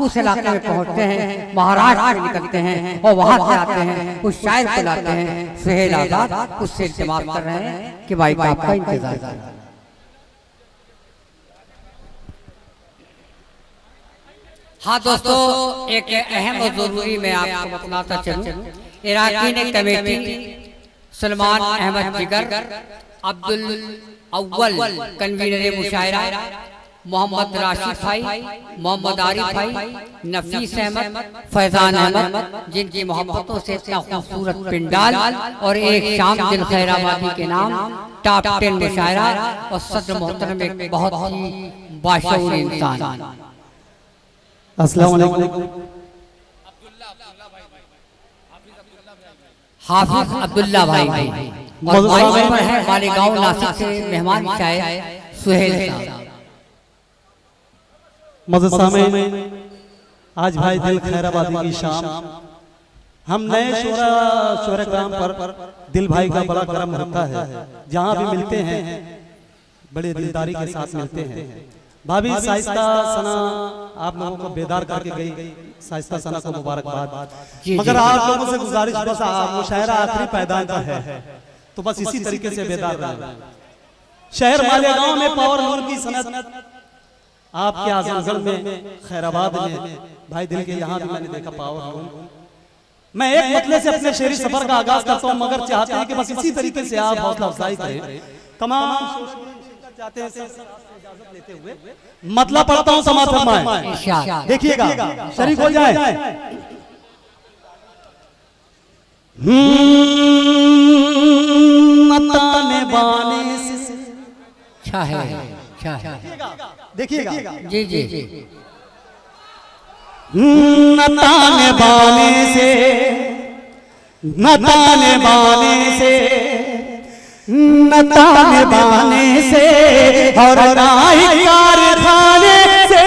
उस इलाके में पहुंचते हैं, महाराष्ट्र में निकलते हैं और वहां से आते हैं, उस शायर को लाते हैं। सुहेल आजाद उससे इल्तिमास कर रहे हैं कि भाई का आपका इंतजार कर। हाँ दोस्तों, एक अहम और जरूरी मैं आपको बताता चलूं, इराकी ने कमेटी सलमान अहमद जिगर, अब्दुल अव्वल कन्वीनर मुशायरा, मोहम्मद राशिद भाई, मोहम्मद आरिफ भाई, नफीस अहमद, फैजान अहमद, जिनकी मोहब्बतों से इतना खूबसूरत पिंडाल और एक शाम दिल खैराबादी के नाम टॉप 10 मुशायरा और सदर मोहतरम एक बहुत ही बाशऊर इंसान। अस्सलाम वालेकुम। हाफिज अब्दुल्ला भाई और भाई पर है मालेगांव नासिक से मेहमान शायर सुहेल साहब। मज़सा में आज भाई दिल खैराबादी की शाम, हम नए शोरा काम पर दिल भाई का बड़ा करम होता है। जहाँ भी मिलते हैं बड़े दिलदारी के साथ मिलते हैं। भाभी साइस्ता सना आप लोगों को बेदार करके गई, साइस्ता सना को मुबारकबाद। मगर आप लोगों से गुजारिश, बस मुशायरा आखिरी पैदान का है तो बस इसी तरीके से बेदार रहे। शहर मालेगांव में पावर लूम की सनत, आपके आजमगढ़ में, खैराबाद में, भाई दिल के यहाँ भी मैंने देखा पावर लूम। मैं एक मतले से अपने शेरी सफर का आगाज करता हूँ, मगर चाहते हैं कि बस इसी तरीके से आप हौसला अफजाई करें। तमाम जाते हैं इजाजत लेते हुए मतलब पढ़ता हूँ, समाज फरमाएं, देखिएगा, शरीक हो जाए। ताने बाने से क्या है, क्या है, देखिएगा, जी जी जी। ताने बाने से, ताने बाने से, ताने बाने से और कारखाने से,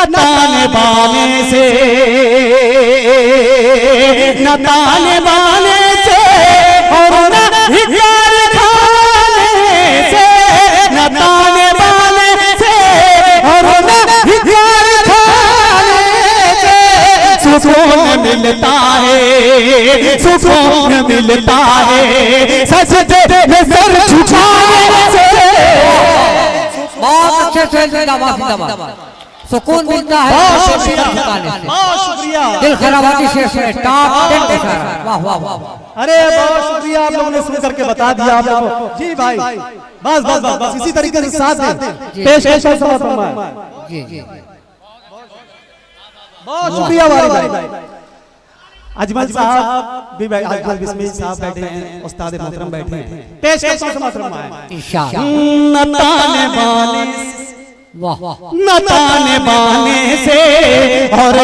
ताने बाने से, ताने बाने से और कारखाने से, ताने बाने से और कारखाने से सुकून मिलता है, सुकून मिलता है सजदे में सर झुकाने से। बहुत अच्छे से सुकून मिलता है, बहुत शुक्रिया। दिल खैराबादी से टॉप 10 मुशायरा, वाह वाह वाह। अरे बहुत शुक्रिया, आप लोगों ने सुन करके बता दिया आप लोगों। जी भाई, बस बस बस बस इसी तरीके से साथ दें। पेश जी जी, बहुत शुक्रिया भाई। अजमल साहब भी, अजमल बिस्मिल साहब बैठे हैं, उस्ताद मोहतरम बैठे हैं। पेश ताने बाने, वाह, ताने बाने से और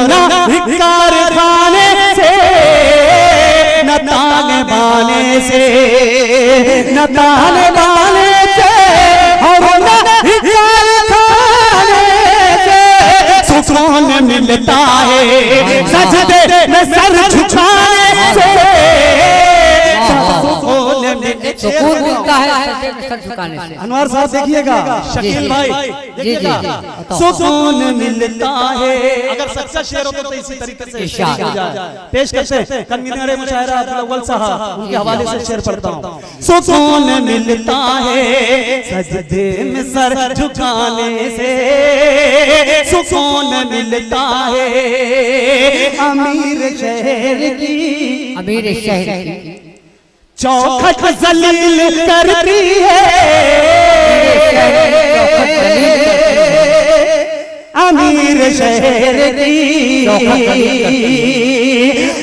कारखाने से, ताने बाने से, ताने बाने से और कारखाने से सुकून मिलता है सजदे में सर झुकाने से, सुकून मिलता है सर झुकाने से। अनवर साहब देखिएगा, शकील भाई देखिएगा, सुकून मिलता है। अगर सच्चा शेर हो तो इसी तरीके से हो जाए। पेश करते हैं कन्वीनर मुशायरा अब्दुल अव्वल साहब, उनके हवाले से शेर पढ़ता हूँ। सुकून मिलता है सजदे में सर झुकाने से, सुकून मिलता है अमीर शहर की, अमीर शहर की चौखट जलील करती है, अमीर शहर की,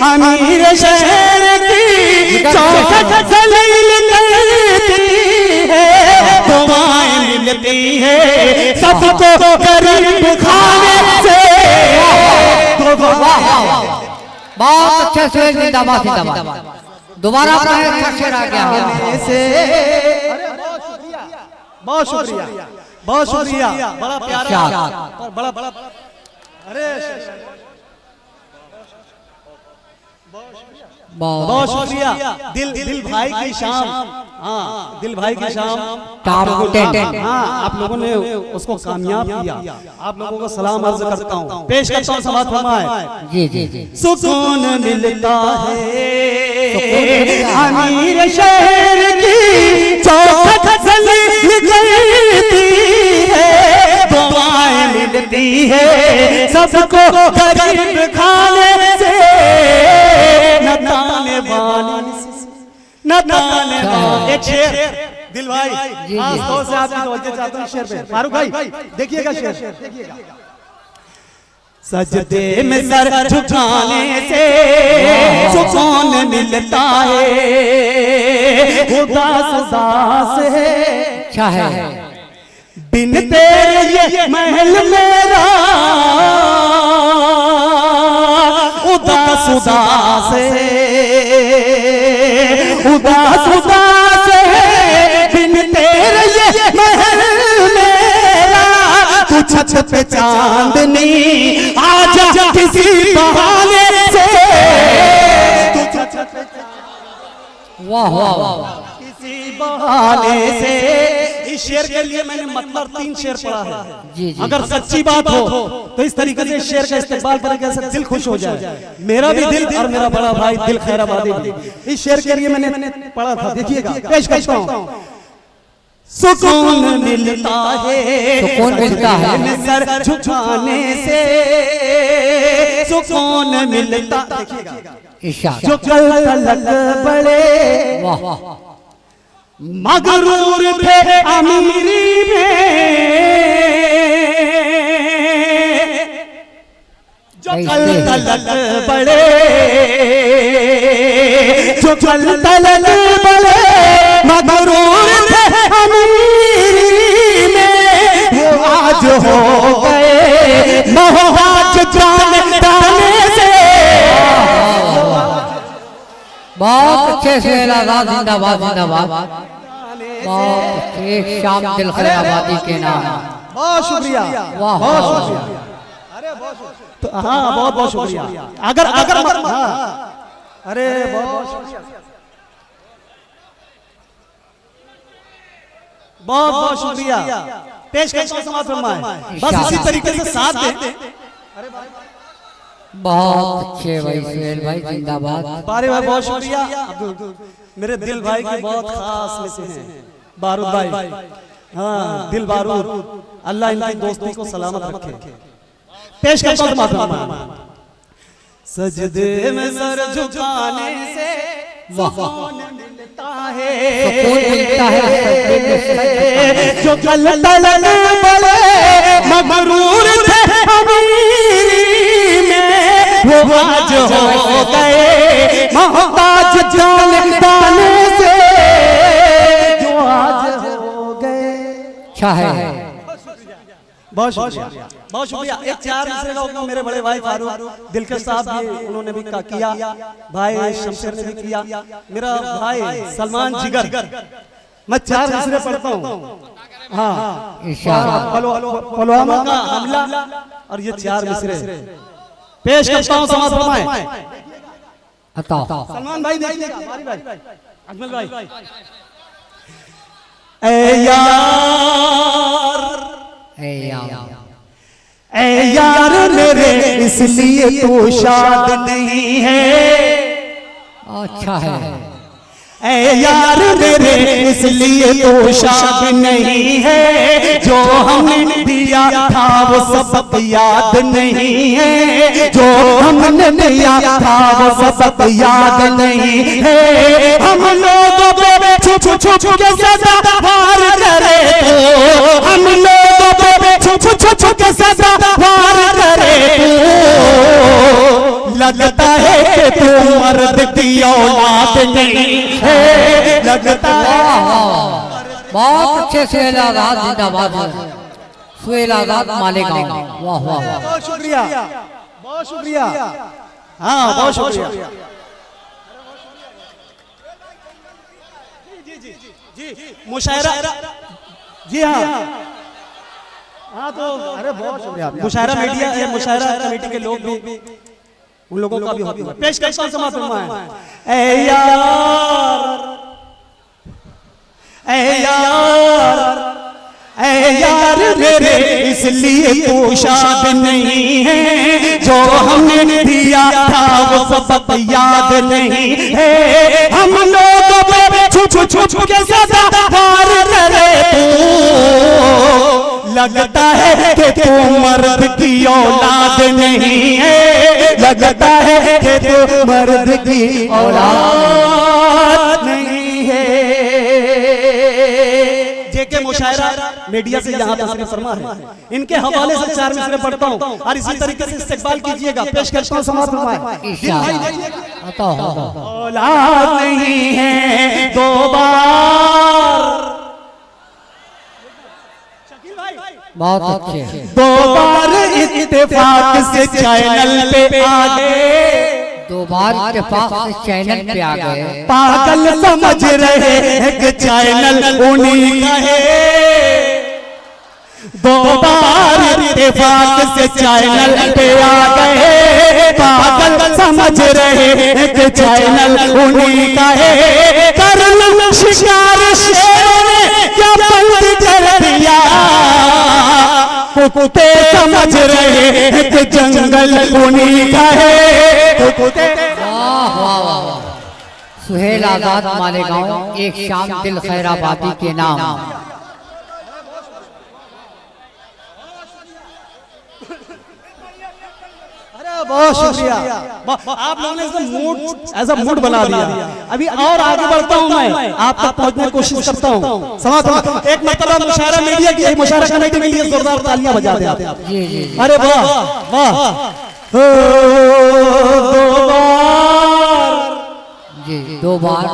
अमीर शहर की चौखट जलील करती है, दुआएं मिलती है सबको गरीब खाने से। बहुत अच्छे से जिंदाबाद जिंदाबाद। दोबारा शेर आ गया बहुत शुक्रिया, बहुत शुक्रिया, बड़ा प्यारा, बड़ा बड़ा। अरे बहुत शुक्रिया। दिल भाई की शाम, हाँ दिल भाई की शाम हाँ आप लोगों ने उसको कामयाब किया। आप लोगों को सलाम अर्ज करता हूँ, पेश करता हूँ समाज फरमाए। जी जी जी। सुकून मिलता है अमीर शहर की चौखट निकलती है, दुआएं मिलती है सबको गरीब खाने से, न ताने बानी न ताने बानी। एक शेर दिल भाई खास तौर से आपकी तवज्जो चाहता हूं शेर पे। फारूक भाई देखिएगा शेर, देखिएगा। सजदे में सर झुकाने से सुकून मिलता है, उदास उदास है अच्छा है। बिन तेरे ये महल मेरा उदास उदास है, उदास उदास है, बिन तेरे ये महल मेरा, तू छत पे चांदनी आजा किसी बहाने से, तू छत पे वाह वाह किसी बहाने से। इस शेर के लिए मैंने मतलब 3 शेर पढ़ा है। जी जी। अगर सच्ची बात हो तो इस तरीके से शेर का इस्तेमाल करके से दिल खुश हो जाए। मेरा भी दिल और मेरा बड़ा भाई दिल खैराबादी भी इस शेर के लिए मैंने पढ़ा था। देखिएगा, पेश करता हूं। सुकून मिलता है, सुकून मिलता है सर झुकाने से, सुकून मिलता। देखिएगा, जो कल तलक बड़े वाह मगरूर थे अमीरी में, जो कल तलक बड़े, जो कल तलक बड़े मगरूर थे अमीरी में, वो आज हो गए मोहताज जाने से। बहुत अच्छे से जिंदाबाद जिंदाबाद। बहुत एक शाम दिल खैराबादी के नाम। बहुत शुक्रिया, वाह बहुत शुक्रिया। अरे बहुत हाँ बहुत बहुत शुक्रिया। अगर हाँ अरे बहुत शुक्रिया, बहुत बहुत शुक्रिया। पेश करता हूं समाज फरमाए, बस इसी तरीके से साथ दें। बहुत अच्छे भाई सुहेल भाई जिंदाबाद। बारे भाई बहुत शुक्रिया। मेरे दिल भाई के बहुत खास में से हैं बारूद भाई, हाँ दिल बारूद, अल्लाह इनकी दोस्ती को सलामत रखे। पेश करता हूं समाज फरमाए। सजदे में सर झुकाने से सुकून मिलता है, जो कल तलक बड़े मगरूर थे अमीरी में, वो आज हो गए मोहताज जाने से, जो आज हो गए। अच्छा है, बहुत शुक्रिया, बहुत शुक्रिया। एक 4 मिसरे का हुक्म मेरे बड़े भाई फारूक दिलकश साहब भी उन्होंने भी किया, भाई शमशेर ने भी किया, मेरा भाई सलमान जिगर। मैं 4 मिसरे पढ़ता हूँ। हाँ पुलवामा का हमला और ये 4 मिसरे पेश करता हूँ समाज फरमाए। सलमान भाई देखिएगा, अजमल भाई। ए यार मेरे इसलिए तो शाद नहीं है। अच्छा है। ए यार मेरे इसलिए तो शाद नहीं है, जो हमने दिया था वो सबक याद नहीं है, जो हमने दिया था वो सबक याद नहीं है। हम लोगों पे छुप छुप के सदा वार करे, हम लोगों पे छुप छुप के सदा वार करे, लगता है कि तू मर्द की औलाद नहीं है, लगता है। बहुत अच्छे से आजाद जिंदाबाद, सुहेल आजाद मालेगांव। वाह वाह, बहुत शुक्रिया, बहुत शुक्रिया। हाँ बहुत शुक्रिया। मुशायरा, जी हाँ हाँ तो अरे बहुत शुक्रिया। मुशायरा मीडिया, मुशायरा कमेटी के लोग भी उन लोगों का भी होता है। पेश करता हूं समाज फरमाएं। ए यार ए यार ए यार मेरे इसलिए तो शाद नहीं है, जो हमने दिया था वो सबक याद नहीं है। हम लोगों पे छुप छुप के सदा वार करे तू, लगता है कि तू मर्द की औलाद नहीं है, लगता है कि तू मर्द की औलाद नहीं है। जेके मुशायरा मीडिया से यहाँ तस्वीर फरमा है, इनके हवाले से 4 मिसरे पढ़ता हूँ और इसी तरीके से इस्तेकबाल कीजिएगा। पेश करता हूँ समाज फरमाएं। औलाद नहीं है 2 बार, बहुत अच्छे 2 बार इत्तेफाक से चैनल पे आ गए, 2 बार इत्तेफाक से चैनल पे आ गए। पागल समझ रहे हैं कि चैनल उन्हीं का है, 2 बार इत्तेफाक से चैनल पे आ गए, पागल समझ रहे हैं कि चैनल उन्हीं का है। करम शिकार शेरों ने क्या बंद कर दिया, कुत्ते समझ रहे हैं कि जंगल उन्हीं का है, कुत्ते। वाह वाह वाह। सुहेल आजाद मालेगांव, एक शाम दिल खैराबादी के नाम। बहुत शुक्रिया, आप लोगों ने इसमें मूड ऐसा मूड बना दिया। अभी और आगे बढ़ता हूं, मैं आप तक पहुंचने की कोशिश करता हूं। समाज एक मरतबा मुशायरा मीडिया की मुशायरा कमेटी के लिए जोरदार तालियां बजा दें आप। जी जी। अरे वाह वाह। 2 बार जी 2 बार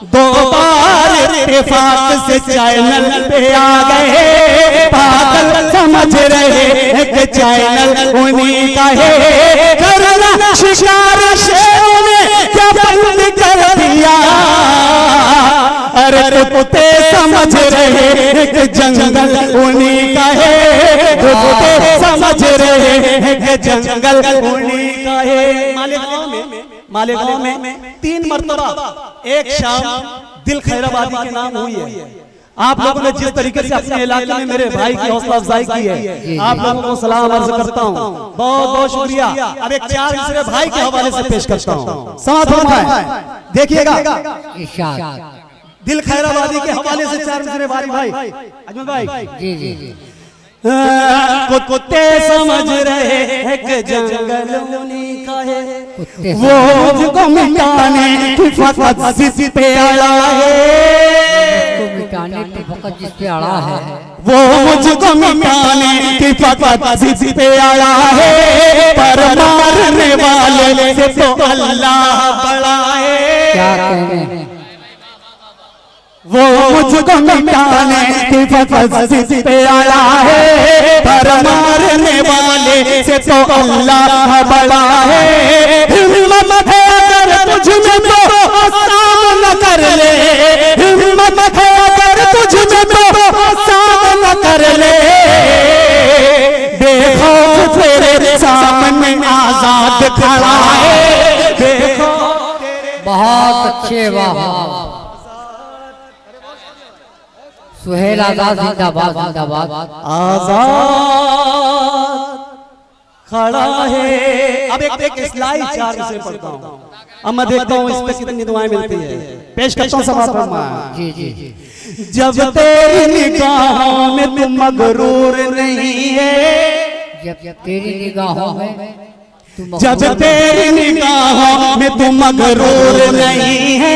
2 बार इत्तेफाक से चैनल पे आ गए, पागल समझ रहे हैं कि चैनल उन्हीं का है। करना शिकार शेरों ने क्या बंद कर दिया, अरे कुत्ते समझ रहे हैं कि जंगल उन्हीं का है, कुत्ते समझ रहे हैं कि जंगल उन्हीं का है। मालेगांव में 3 मरतबा एक शाम दिल खैराबादी के नाम हुई है। आप लोगों ने जिस तरीके से अपने इलाके में मेरे भाई की हौसला अफजाई की है, आप लोगों को सलाम अर्ज करता हूँ, बहुत बहुत शुक्रिया। अब एक 4 मिसरे भाई के हवाले से पेश करता हूँ। समाज फरमाएं, देखिएगा दिल खैराबादी के हवाले से 4 मिसरे भाई अजमल भाई। जी जी जी। कुत्ते समझ रहे हैं कि जंगल उन्हीं का है, वो मुझको मिटाने की फकत जिस पे अड़ा है, मिटाने की फकत जिस पे अड़ा है, वो मुझको मिटाने की फकत जिस पे अड़ा है, पर मारने वाले से तो अल्लाह बड़ा है। क्या कहने, वो मुझको मिटाने की फकत जिस पे अड़ा है, पर मारने वाले से तो अल्लाह बड़ा है। हिम्मत है अगर तुझ में तो सामना कर ले, हिम्मत है अगर तुझ में तो सामना कर ले, देखो तेरे सामने आजाद खड़ा है, देखो। बहुत अच्छे, वाह। सुहेल आजाद जिंदाबाद जिंदाबाद। आजाद खड़ा है। अब एक इस्लाही 4 मिसरे पढ़ता हूँ, अब मैं देखता हूँ इस पे कितनी दुआएं मिलती है। पेश करता हूँ समाज फरमाएं। जी जी जी। जब तेरी निगाहों में तू मगरूर नहीं है, जब तेरी निगाहों में जब तेरी निगाहों में तू मगरूर नहीं है,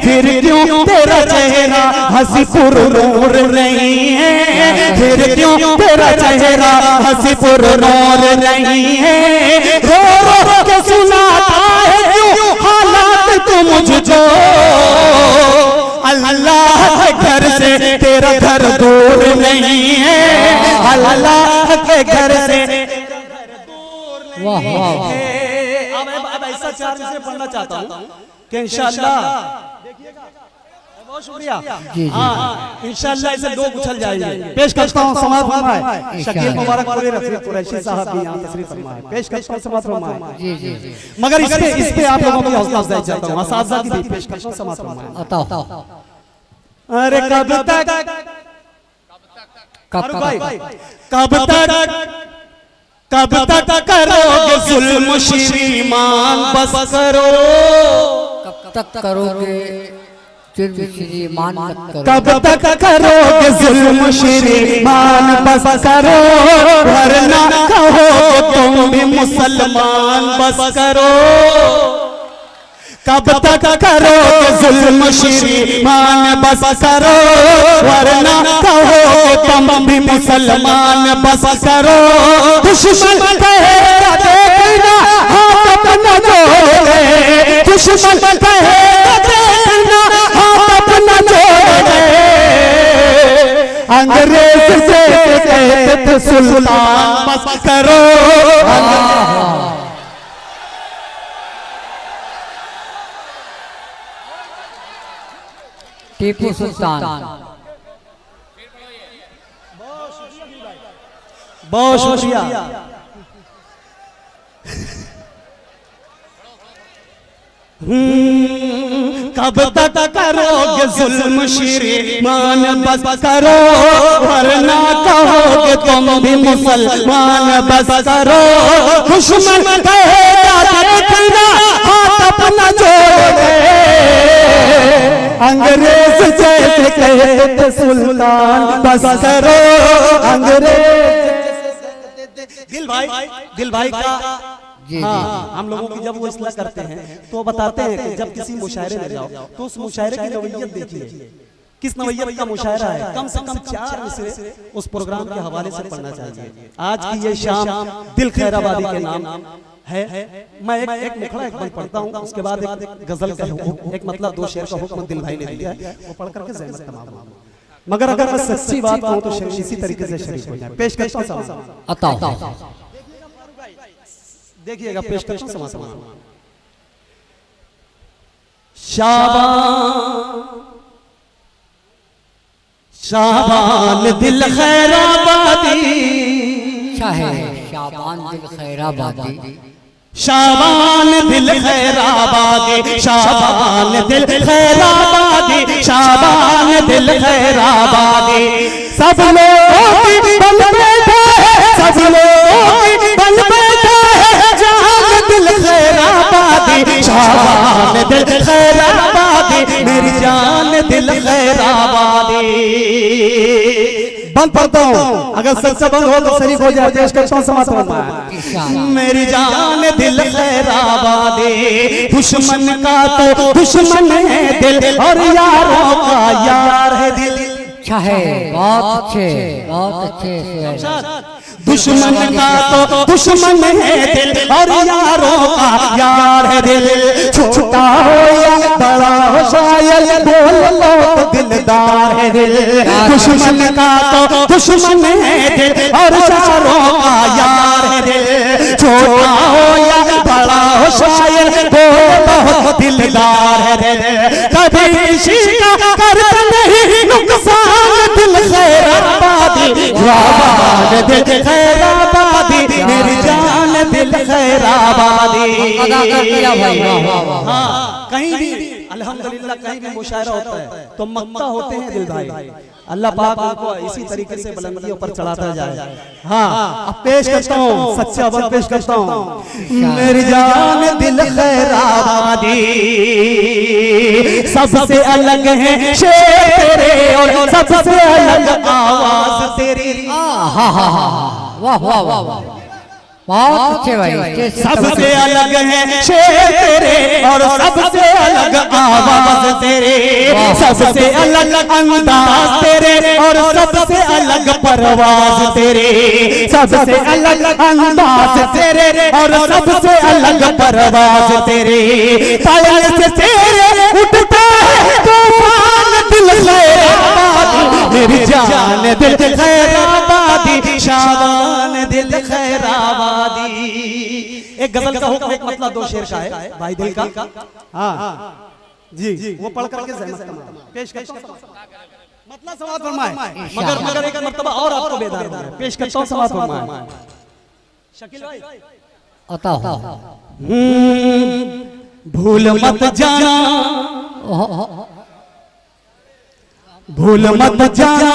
फिर क्यों तेरा चेहरा हंसी पुरनूर नहीं है, फिर क्यों तेरा चेहरा हंसी पुरनूर नहीं है। रो रो के सुनाता है क्यों हालात तू मुझको, अल्लाह के घर से तेरा घर दूर नहीं है, अल्लाह के घर से। वाह वाह। अब ऐसा 4 मिसरे पढ़ना चाहता हूँ कि इंशाअल्लाह बहुत शुक्रिया। जी हाँ, इंशाअल्लाह इसे लोग उछल जाएंगे। पेश करता हूँ समाज फरमाए शकील मुबारक कुरैशी साहब भी यहाँ तशरीफ फरमाए। पेश करता हूँ समाज फरमाए। जी जी जी। मगर इस पे आप लोगों की हौसला अफजाई चाहता हूँ। असातिज़ा की भी पेश करता हूँ समाज फरमाए। अरे कब तक करोगे जुल्म श्रीमान बस करो। कब तक करोगे श्रीमान मत करो। कब तक करोगे जुल्म श्रीमान बस करो, वरना कहोगे तुम भी मुसलमान बस करो। कब तक करोगे जुल्म श्रीमान बस करो, वरना कहोगे तुम भी मुसलमान बस करो। दुश्मन कहेगा देखना हाथ अपना जोड़े, दुश्मन कहेगा देखना हाथ अपना जोड़े। अंग्रेज से कहते थे सुल्तान बस करो। टीपू सुल्तान। बहुत शुक्रिया। कब तक करोगे जुल्म श्रीमान बस करो, वरना कहोगे तुम भी मुसलमान बस करो। दुश्मन कहेगा देखना हाथ अपना जोड़े, अंग्रेज जैसे कहते सुल्तान बस करो। अंग्रेज दिल भाई का हाँ, हम लोगों की जब वो इसलाह करते हैं तो बताते हैं कि जब किसी मुशायरे में जाओ तो उस मुशायरे की नवैयत देखिए, किस नवैयत का मुशायरा है। कम से कम 4 मिसरे उस प्रोग्राम के हवाले से पढ़ना चाहिए। आज की ये शाम दिल खैराबादी के नाम है। मैं एक मुखड़ा एक बंद पढ़ता हूँ, उसके बाद एक गजल का एक मतलब 2 शेर का हुक्म दिल भाई ने दिया है, वो पढ़ करके ज़हमत तमाम। मगर अगर मैं सच्ची बात कहूँ तो इसी तरीके से शरीफ हो जाए। पेश करता हूँ देखिएगा, पेश करता हूँ समाज। शाबान दिल खैराबादी, शाबान दिल खैराबादी, शाबान दिल खैराबादी, शाबान दिल खैराबादी, शाबान दिल खैराबादी। सब लोग बल बैठा है, सब लोग बल बैठा है, जान दिल खैराबादी, शाबान दिल खैराबादी, मेरी जान दिल खैराबादी। बंद पढ़ता हूँ, अगर सच्चा बंद हो तो शरीफ हो जाए। पेश करता हूँ समाज में। मेरी जान दिल खैराबादी, दुश्मन का तो दुश्मन है दिल, और यारों का यार है दिल। अच्छा है, बहुत अच्छे, बहुत अच्छे। दुश्मन का तो दुश्मन है दिल, और यारों का यार है दिल। छोटा हो या बड़ा हो शायर बोल लो तो दिलदार है दिल। दुश्मन का तो दुश्मन है दिल, और यारों का यार है दिल। छोटा हो या बड़ा हो शायर बोल लो तो दिलदार है दिल। कभी किसी का करता नहीं नुकसान दिल खैराबादी, दिल खैराबादी, मेरी जान दिल खैराबादी। हाँ, कहीं भी अल्हम्दुलिल्लाह कहीं भी मुशायरा होता है तो मक्ता होते हैं दिल भाई। अल्लाह पाक उनको इसी तरीके से बुलंदियों पर चढ़ाता जाए। हाँ, अब पेश करता हूँ, सच्चा बल पेश करता हूँ। मेरी जान दिल खैराबादी, सबसे अलग है शेर तेरे, और सबसे अलग आवाज तेरी। वाह वाह वाह, बहुत अच्छे भाई। सबसे अलग है शेर तेरे, और सबसे अलग आवाज तेरे। सबसे अलग अंदाज तेरे, और सबसे अलग परवाज तेरे। सबसे अलग अंदाज तेरे, और सबसे अलग परवाज तेरे। पायल से तेरे उठता है तूफान दिल खैराबादी, मेरी जान दिल खैराबादी, शाबान दिल खैराबादी। एक गजल का हुक्म एक मतलब 2 शेर का है भाई दिल का। हाँ, जी वो पढ़ करके सहमत करना पेश करता हूं मतलब समाज फरमाए मगर एक मर्तबा और आपको बेदार होना है। पेश करता हूं समाज फरमाए शकील भाई अता हो भूल मत जाना भूल मत जाना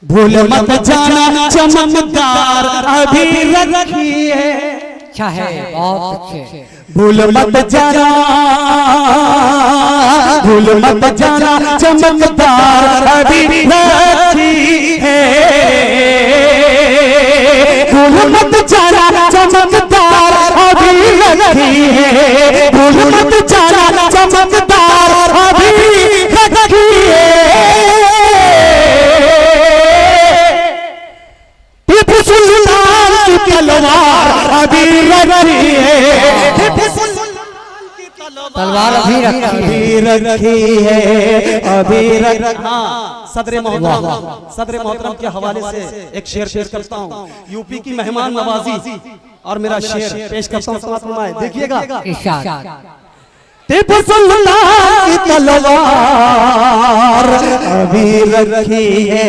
भूल मत जाना चमकदार अभी रखी है अच्छा है बहुत अच्छे भूल मत जाना भूल मत जाना चमकदार अभी रखी है भूल मत जाना चमकदार अभी रखी है भूल मत जाना चमकदार अभी रखी है टीपू सुल्तान की तलवार अभी रखी है तलवार अभी रखी है अभी रखा सदर मोहतरम के हवाले से एक शेर पेश करता हूँ यूपी की मेहमान नवाजी और मेरा शेर पेश करता हूँ देखिएगा टीपू सुल्तान की तलवार अभी रखी है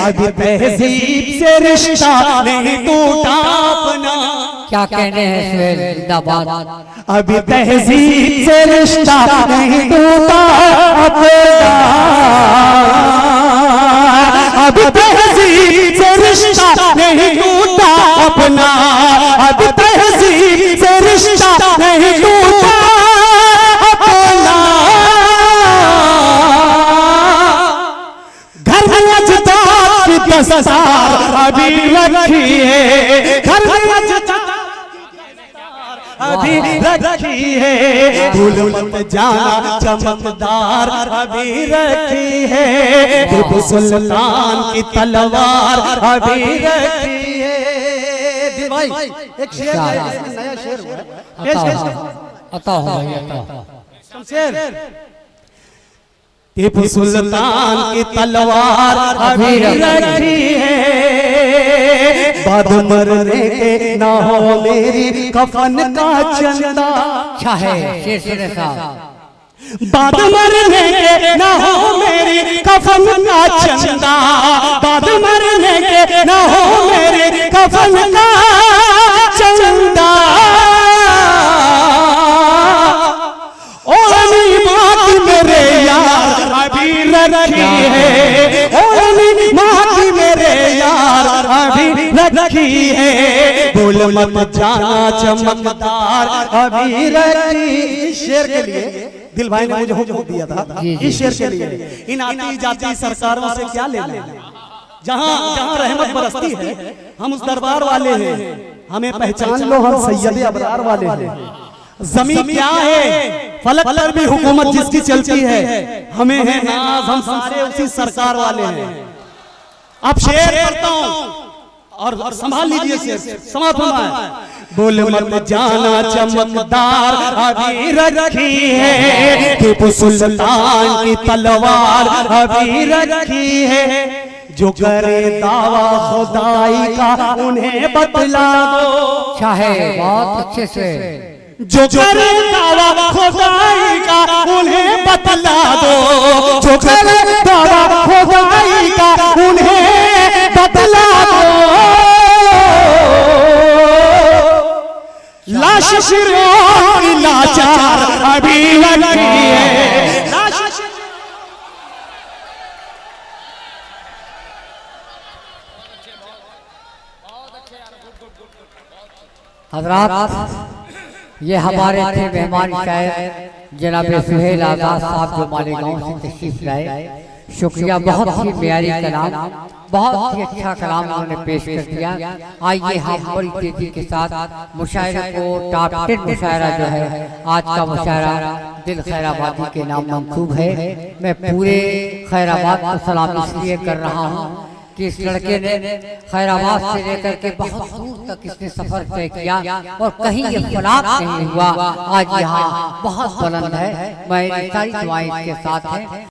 अभी तहजीब से रिश्ता नहीं टूटा अपना क्या कहने हैं सुहेल जिंदाबाद अभी तहजीब से रिश्ता नहीं टूटा अपना अभी तहजीब से रिश्ता नहीं टूटा अपना अभी तहजीब से रिश्ता नहीं टूटा अपना घर में अजदाद की दस्तार अभी रखी है घर में अजदाद अभी रखी है भूल मत जाना चमकदार अभी रखी है टीपू सुल्तान की तलवार अभी रखी है दिल भाई एक शेर है इसमें नया शेर हुआ है अता हो भाई अता शेर टीपू सुल्तान की तलवार अभी रखी है बाद मरने के ना हो मेरी कफन का चंदा अच्छा है शेर सुने साहब बाद मरने के ना हो मेरी कफन का चंदा बाद मरने के ना हो मेरी कफन का चंदा ओ बात मेरे यार अभी रखी है ओ बात मेरे यार अभी रखी है भूल मत जाना चमकदार अभी रखी शेर के लिए दिल भाई ने मुझे हुक्म दिया था इस शेर के लिए इन आती जाती सरकारों से क्या लेना जहाँ जहाँ रहमत बरसती है हम उस दरबार वाले हैं हमें पहचान लो हम सैयद अबरार वाले हैं जमीन क्या है फलक पर भी हुकूमत जिसकी चलती है हमें है नाज हम सारे उसी सरकार वाले हैं अब शेर करता हूँ और संभाल लीजिए शेर समाप्त है बोल मत जाना चमकदार अभी रखी है टीपू सुल्तान की तलवार अभी रखी है जो करे दावा खुदाई का उन्हें बतला दो अच्छा है बहुत अच्छे से जो करे दावा खुदाई का उन्हें बतला दो जो करे दावा खुदाई का उन्हें बतला दो लाश शिरों की लाचार अभी लगी है हजरात ये हमारे थे मेहमान शायर जनाब सुहेल आजाद साहब जो मालेगांव से तशरीफ लाए शुक्रिया बहुत ही प्यारी कलाम बहुत ही अच्छा कलाम उन्होंने पेश कर दिया आइए हम बड़ी तेजी के साथ मुशायरे को टॉप 10 मुशायरा जो है आज का मुशायरा दिल खैराबादी के नाम मंसूब है मैं पूरे खैराबाद को सलाम इसलिए कर रहा हूँ कि इस लड़के ने खैराबाद से लेकर के बहुत दूर तक इसने सफर तय किया और कहीं ये फलाट नहीं हुआ आज यहाँ बहुत बुलंद है मैं सारी दुआएं इसके साथ हैं।